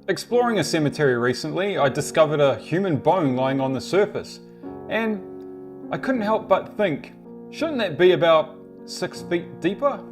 Exploring a cemetery recently, I discovered a human bone lying on the surface, and I couldn't help but think, shouldn't that be about 6 feet deeper?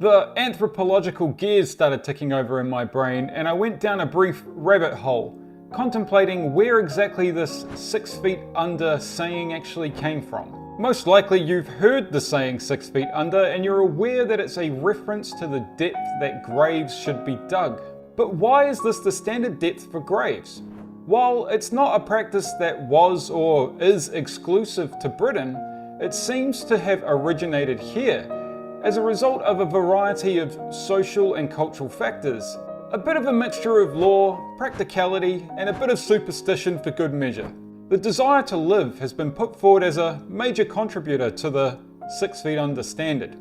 The anthropological gears started ticking over in my brain, and I went down a brief rabbit hole, contemplating where exactly this 6 feet under saying actually came from. Most likely you've heard the saying 6 feet under, and you're aware that it's a reference to the depth that graves should be dug. But why is this the standard depth for graves? While it's not a practice that was or is exclusive to Britain, it seems to have originated here as a result of a variety of social and cultural factors. A bit of a mixture of law, practicality, and a bit of superstition for good measure. The desire to live has been put forward as a major contributor to the 6 feet under standard.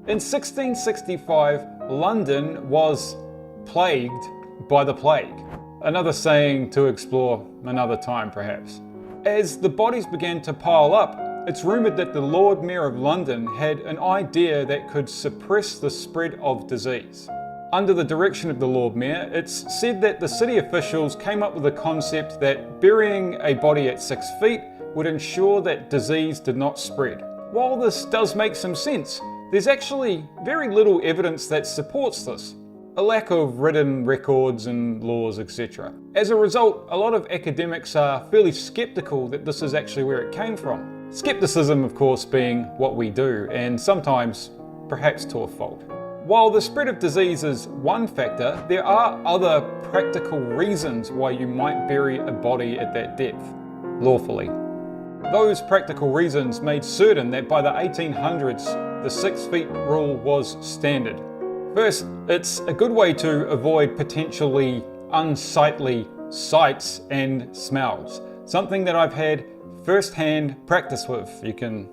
In 1665, London was plagued by the plague. Another saying to explore another time, perhaps. As the bodies began to pile up, it's rumoured that the Lord Mayor of London had an idea that could suppress the spread of disease. Under the direction of the Lord Mayor, it's said that the city officials came up with the concept that burying a body at 6 feet would ensure that disease did not spread. While this does make some sense, there's actually very little evidence that supports this. A lack of written records and laws, etc. As a result, a lot of academics are fairly skeptical that this is actually where it came from. Skepticism, of course, being what we do, and sometimes perhaps to a fault. While the spread of disease is one factor, there are other practical reasons why you might bury a body at that depth, lawfully. Those practical reasons made certain that by the 1800s, the 6 feet rule was standard. First, it's a good way to avoid potentially unsightly sights and smells. Something that I've had first-hand practice with, you can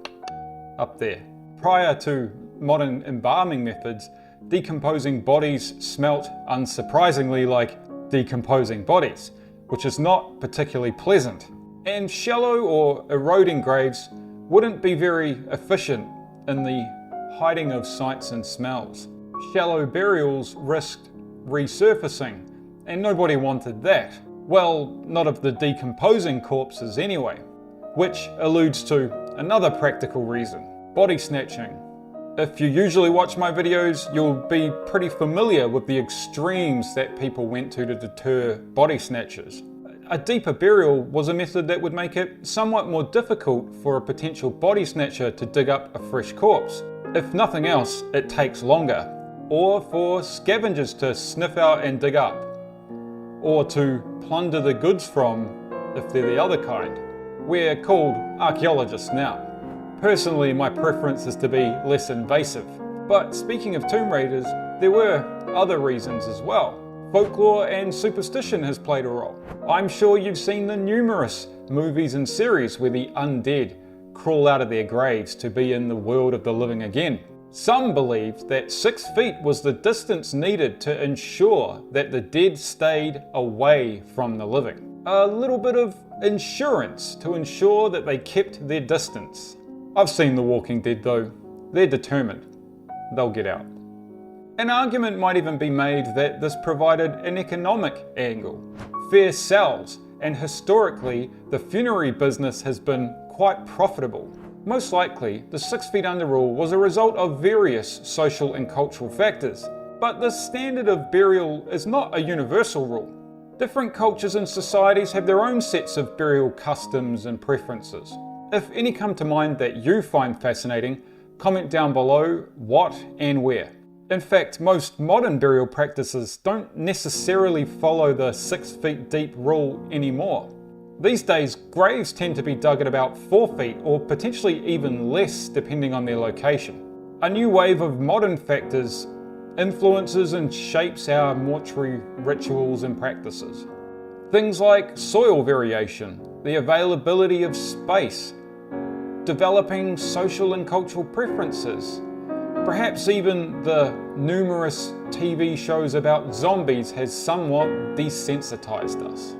up there. Prior to modern embalming methods, decomposing bodies smelt unsurprisingly like decomposing bodies, which is not particularly pleasant. And shallow or eroding graves wouldn't be very efficient in the hiding of sights and smells. Shallow burials risked resurfacing, and nobody wanted that. Well, not of the decomposing corpses anyway. Which alludes to another practical reason, body snatching. If you usually watch my videos, you'll be pretty familiar with the extremes that people went to deter body snatchers. A deeper burial was a method that would make it somewhat more difficult for a potential body snatcher to dig up a fresh corpse. If nothing else, it takes longer. Or for scavengers to sniff out and dig up. Or to plunder the goods from, if they're the other kind. We're called archaeologists now. Personally, my preference is to be less invasive. But speaking of tomb raiders, there were other reasons as well. Folklore and superstition has played a role. I'm sure you've seen the numerous movies and series where the undead crawl out of their graves to be in the world of the living again. Some believed that 6 feet was the distance needed to ensure that the dead stayed away from the living. A little bit of insurance to ensure that they kept their distance. I've seen The Walking Dead though. They're determined. They'll get out. An argument might even be made that this provided an economic angle. Fair sells, and historically, the funerary business has been quite profitable. Most likely, the 6 feet under rule was a result of various social and cultural factors, but the standard of burial is not a universal rule. Different cultures and societies have their own sets of burial customs and preferences. If any come to mind that you find fascinating, comment down below what and where. In fact, most modern burial practices don't necessarily follow the 6 feet deep rule anymore. These days, graves tend to be dug at about 4 feet or potentially even less depending on their location. A new wave of modern factors influences and shapes our mortuary rituals and practices. Things like soil variation, the availability of space, developing social and cultural preferences. Perhaps even the numerous TV shows about zombies has somewhat desensitized us.